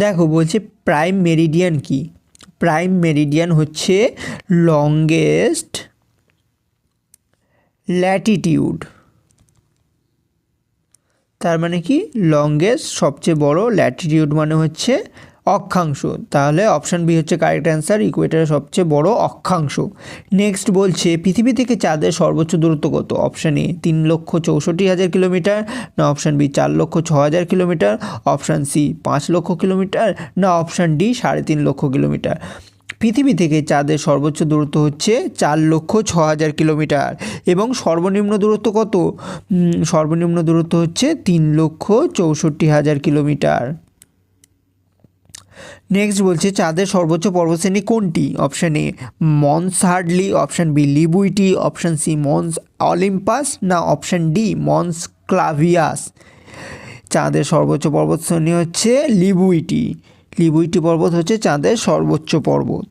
দেখো বলছে prime Meridien কি? প্রাইম মেরিডিয়ান হচ্ছে লংগেস্ট ল্যাটিটিউড, তার মানে কি লংগেস্ট সবচেয়ে বড়, ল্যাটিটিউড মানে হচ্ছে অক্ষাংশ। তাহলে অপশান বি হচ্ছে কারেক্ট অ্যান্সার, ইকুয়েটরের সবচেয়ে বড় অক্ষাংশ। নেক্সট বলছে পৃথিবী থেকে চাঁদের সর্বোচ্চ দূরত্ব কত? অপশান এ 3,64,000 কিলোমিটার, না option B 4,06,000 kilometre, option C 5,00,000 kilometre, না অপশান ডি 3.5 কিলোমিটার। পৃথিবী থেকে চাঁদের সর্বোচ্চ দূরত্ব হচ্ছে 4,06,000 কিলোমিটার এবং সর্বনিম্ন দূরত্ব কত? সর্বনিম্ন দূরত্ব হচ্ছে 3,64,000 কিলোমিটার। নেক্সট বলছে চাঁদের সর্বোচ্চ পর্বতশ্রেণী কোনটি? Option A Mons Hadley, option B লিবুইটি, অপশান সি মন্স অলিম্পাস, না অপশান ডি মন্স ক্লাভিয়াস। চাঁদের সর্বোচ্চ পর্বতশ্রেণী হচ্ছে লিবুইটি। লিবুইটি পর্বত হচ্ছে চাঁদের সর্বোচ্চ পর্বত।